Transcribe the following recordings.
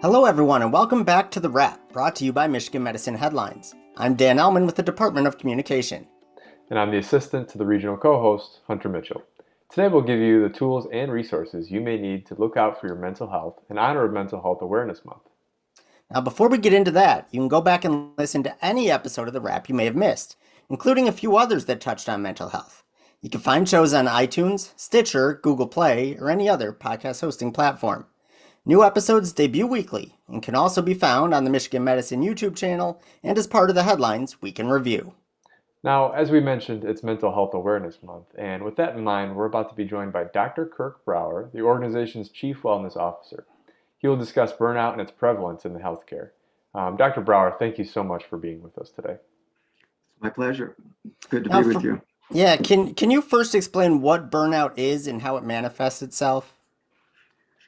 Hello, everyone, and welcome back to The Wrap, brought to you by Michigan Medicine Headlines. I'm Dan Ellman with the Department of Communication. And I'm the assistant to the regional co-host, Hunter Mitchell. Today we'll give you the tools and resources you may need to look out for your mental health in honor of Mental Health Awareness Month. Now, before we get into that, you can go back and listen to any episode of The Wrap you may have missed, including a few others that touched on mental health. You can find shows on iTunes, Stitcher, Google Play, or any other podcast hosting platform. New episodes debut weekly and can also be found on the Michigan Medicine YouTube channel and as part of the Headlines Week in Review. Now, as we mentioned, it's Mental Health Awareness Month, and with that in mind, we're about to be joined by Dr. Kirk Brower, the organization's Chief Wellness Officer. He will discuss burnout and its prevalence in the healthcare. Dr. Brower, thank you so much for being with us today. My pleasure. Good to be with you. Yeah, can you first explain what burnout is and how it manifests itself?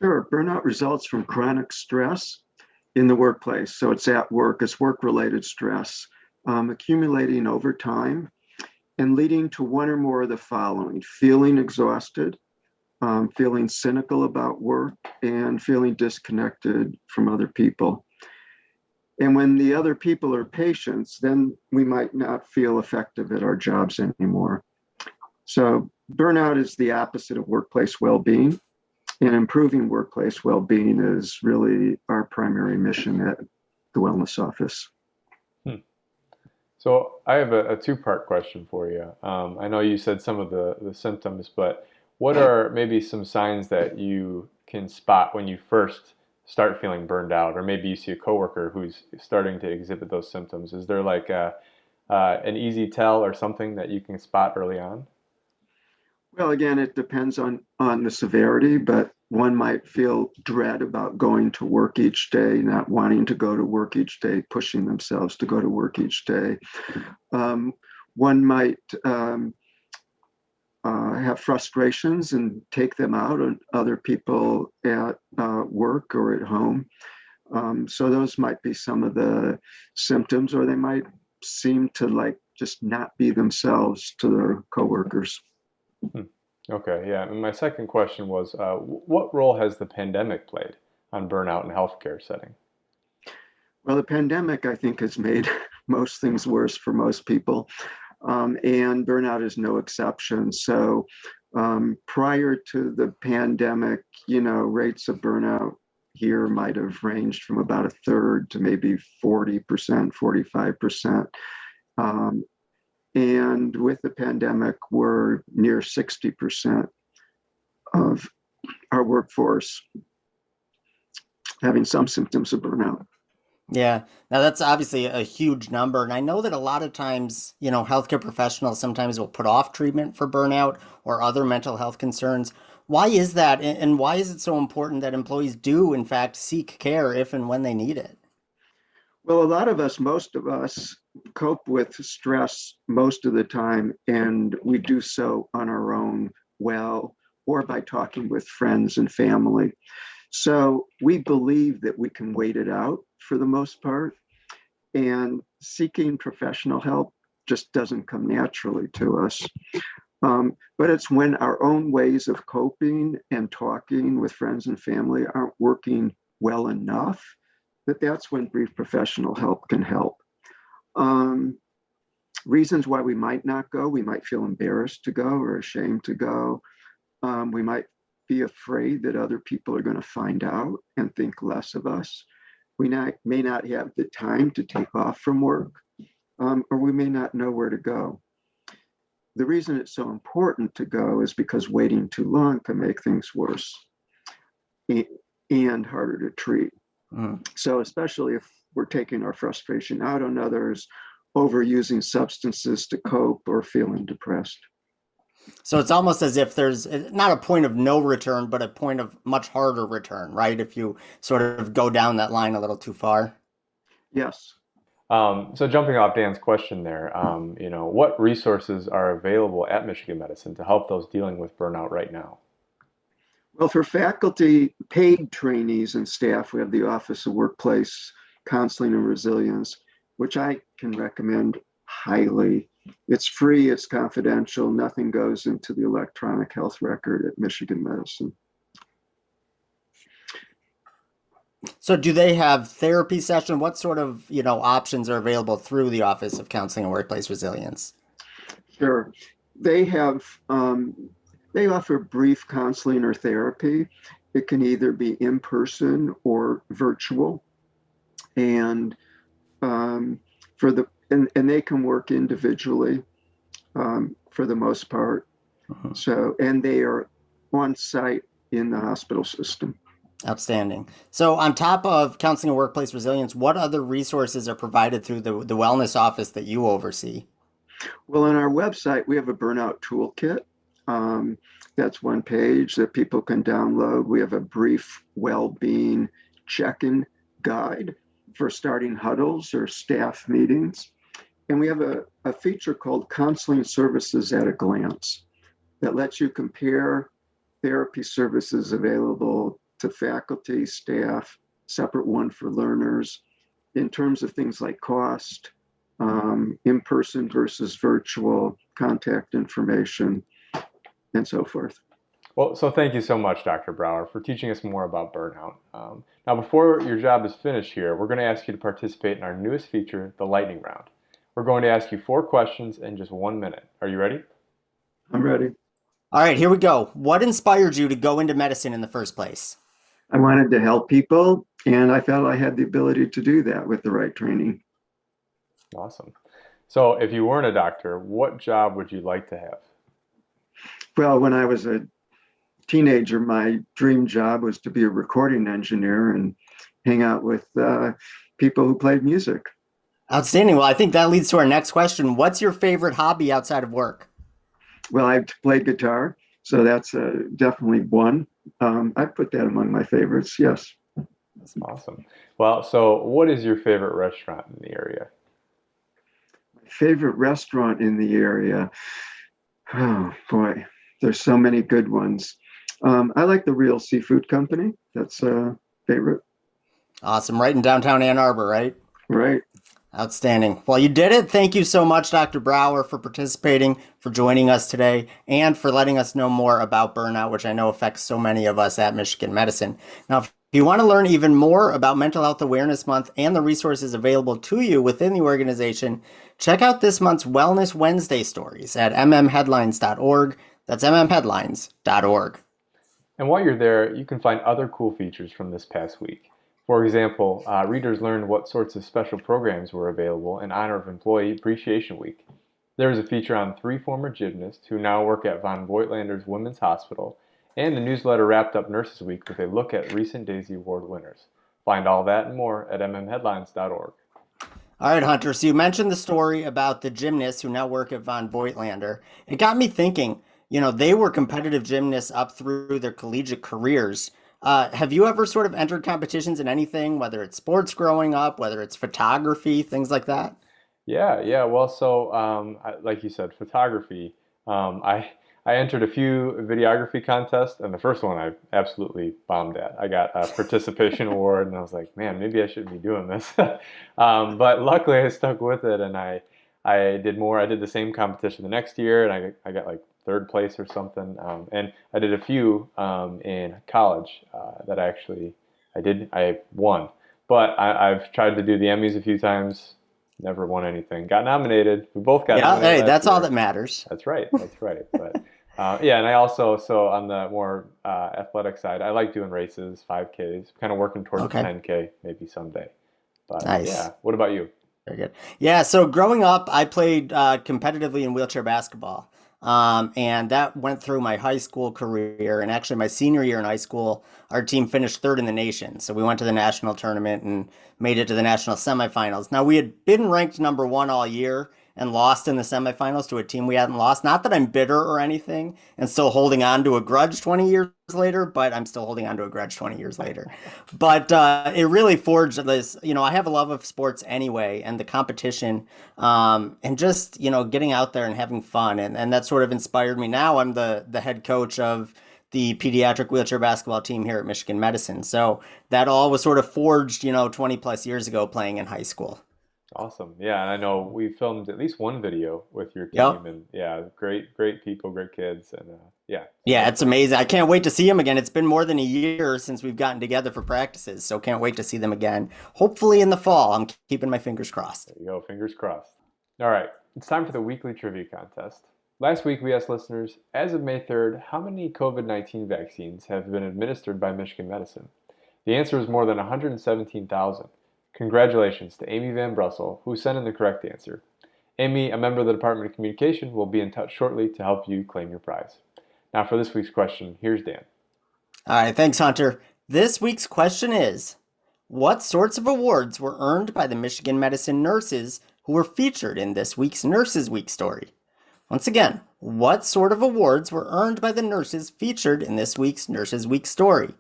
Sure. Burnout results from chronic stress in the workplace. So it's at work, it's work-related stress, accumulating over time and leading to one or more of the following: feeling exhausted, feeling cynical about work, and feeling disconnected from other people. And when the other people are patients, then we might not feel effective at our jobs anymore. So burnout is the opposite of workplace well-being. And improving workplace well-being is really our primary mission at the Wellness Office. So I have a two-part question for you. I know you said some of the symptoms, but what are maybe some signs that you can spot when you first start feeling burned out, or maybe you see a coworker who's starting to exhibit those symptoms? Is there like an easy tell or something that you can spot early on? Well, again, it depends on the severity, but one might feel dread about going to work each day, not wanting to go to work each day, pushing themselves to go to work each day. One might have frustrations and take them out on other people at work or at home. So those might be some of the symptoms, or they might seem to just not be themselves to their coworkers. Okay, yeah. And my second question was, what role has the pandemic played on burnout in the healthcare setting? Well, the pandemic, I think, has made most things worse for most people, and burnout is no exception. So prior to the pandemic, rates of burnout here might have ranged from about a third to maybe 40%, 45%. And with the pandemic, we're near 60% of our workforce having some symptoms of burnout. Yeah, now that's obviously a huge number. And I know that a lot of times, healthcare professionals sometimes will put off treatment for burnout or other mental health concerns. Why is that? And why is it so important that employees do, in fact, seek care if and when they need it? Well, most of us cope with stress most of the time, and we do so on our own, well, or by talking with friends and family. So we believe that we can wait it out for the most part, and seeking professional help just doesn't come naturally to us. But it's when our own ways of coping and talking with friends and family aren't working well enough that's when brief professional help can help. Reasons why we might not go: we might feel embarrassed to go or ashamed to go. We might be afraid that other people are going to find out and think less of us. We may not have the time to take off from work, or we may not know where to go. The reason it's so important to go is because waiting too long can make things worse and harder to treat. So especially if we're taking our frustration out on others, overusing substances to cope, or feeling depressed. So it's almost as if there's not a point of no return, but a point of much harder return, right? If you sort of go down that line a little too far. Yes. So jumping off Dan's question there, what resources are available at Michigan Medicine to help those dealing with burnout right now? Well, for faculty, paid trainees and staff, we have the Office of Workplace Counseling and Resilience, which I can recommend highly. It's free, it's confidential, nothing goes into the electronic health record at Michigan Medicine. So do they have therapy session? What sort of, options are available through the Office of Counseling and Workplace Resilience? Sure. They have, they offer brief counseling or therapy. It can either be in person or virtual. And for the and they can work individually for the most part. Mhm. So, and they are on site in the hospital system. Outstanding. So on top of counseling and workplace resilience, what other resources are provided through the wellness office that you oversee? Well, on our website, we have a burnout toolkit. Um, that's one page that people can download. We have a brief well-being check-in guide for starting huddles or staff meetings. And we have a feature called Counseling Services at a Glance that lets you compare therapy services available to faculty, staff, separate one for learners, in terms of things like cost, in person versus virtual, contact information, and so forth. Well, so thank you so much, Dr. Brower, for teaching us more about burnout. Now, before your job is finished here, we're going to ask you to participate in our newest feature, the lightning round. We're going to ask you 4 questions in just 1 minute. Are you ready? I'm ready. All right, here we go. What inspired you to go into medicine in the first place? I wanted to help people, and I felt I had the ability to do that with the right training. Awesome. So if you weren't a doctor, what job would you like to have? Well, when I was a teenager, my dream job was to be a recording engineer and hang out with people who played music. Outstanding. Well, I think that leads to our next question. What's your favorite hobby outside of work? Well, I played guitar, so that's definitely one. I put that among my favorites, yes. That's awesome. Well, so what is your favorite restaurant in the area? My favorite restaurant in the area, oh boy, there's so many good ones. I like the Real Seafood Company. That's a favorite. Awesome. Right in downtown Ann Arbor, right? Right. Outstanding. Well, you did it. Thank you so much, Dr. Brower, for participating, for joining us today, and for letting us know more about burnout, which I know affects so many of us at Michigan Medicine. Now, if you want to learn even more about Mental Health Awareness Month and the resources available to you within the organization, check out this month's Wellness Wednesday stories at mmheadlines.org. That's mmheadlines.org. And while you're there, you can find other cool features from this past week. For example, readers learned what sorts of special programs were available in honor of Employee Appreciation Week. There was a feature on 3 former gymnasts who now work at von Voigtlander's Women's Hospital, and the newsletter wrapped up Nurses Week with a look at recent Daisy Award winners. Find all that and more at mmheadlines.org. All right, Hunter. So you mentioned the story about the gymnasts who now work at von Voigtlander. It got me thinking, they were competitive gymnasts up through their collegiate careers. Have you ever sort of entered competitions in anything, whether it's sports growing up, whether it's photography, things like that? Yeah. Well, so like you said, photography. I entered a few videography contests, and the first one I absolutely bombed at. I got a participation award, and I was like, man, maybe I shouldn't be doing this. But luckily, I stuck with it, and I did more. I did the same competition the next year, and I got like 3rd place or something. And I did a few in college that I won. But I've tried to do the Emmys a few times. Never won anything. Got nominated. We both got Yeah, nominated hey, last that's all year. that matters. That's right. But yeah, and I also, so on the more athletic side, I like doing races, 5Ks, kind of working towards Okay. 10K maybe someday. But Nice. yeah, what about you? Very good. Yeah, so growing up, I played competitively in wheelchair basketball. And that went through my high school career. And actually, my senior year in high school, our team finished 3rd in the nation. So we went to the national tournament and made it to the national semifinals. Now, we had been ranked number 1 all year and lost in the semifinals to a team we hadn't lost. Not that I'm bitter or anything and still holding on to a grudge 20 years later, but I'm still holding on to a grudge 20 years later. But it really forged this, I have a love of sports anyway, and the competition, and just, getting out there and having fun. And that sort of inspired me. Now I'm the head coach of the pediatric wheelchair basketball team here at Michigan Medicine. So that all was sort of forged, 20 plus years ago playing in high school. Awesome. Yeah, and I know we filmed at least one video with your Yep. team, and yeah, great people, great kids, and yeah, so Yeah, that's it's amazing. I can't wait to see them again. It's been more than a year since we've gotten together for practices, so can't wait to see them again. Hopefully in the fall. I'm keeping my fingers crossed. there you go. Fingers crossed. All right, it's time for the weekly trivia contest. Last week we asked listeners, as of May 3rd, how many COVID-19 vaccines have been administered by Michigan Medicine? The answer is more than 117,000. Congratulations to Amy Van Brussel, who sent in the correct answer. Amy, a member of the Department of Communication, will be in touch shortly to help you claim your prize. Now for this week's question, here's Dan. All right, thanks, Hunter. This week's question is, what sorts of awards were earned by the Michigan Medicine nurses who were featured in this week's Nurses Week story? Once again, what sort of awards were earned by the nurses featured in this week's Nurses Week story?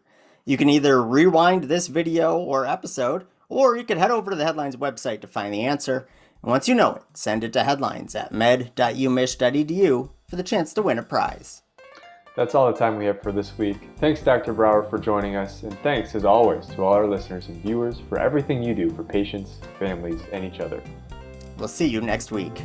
You can either rewind this video or episode, or you can head over to the Headlines website to find the answer. And once you know it, send it to headlines@med.umich.edu for the chance to win a prize. That's all the time we have for this week. Thanks, Dr. Brower, for joining us, and thanks, as always, to all our listeners and viewers for everything you do for patients, families, and each other. We'll see you next week.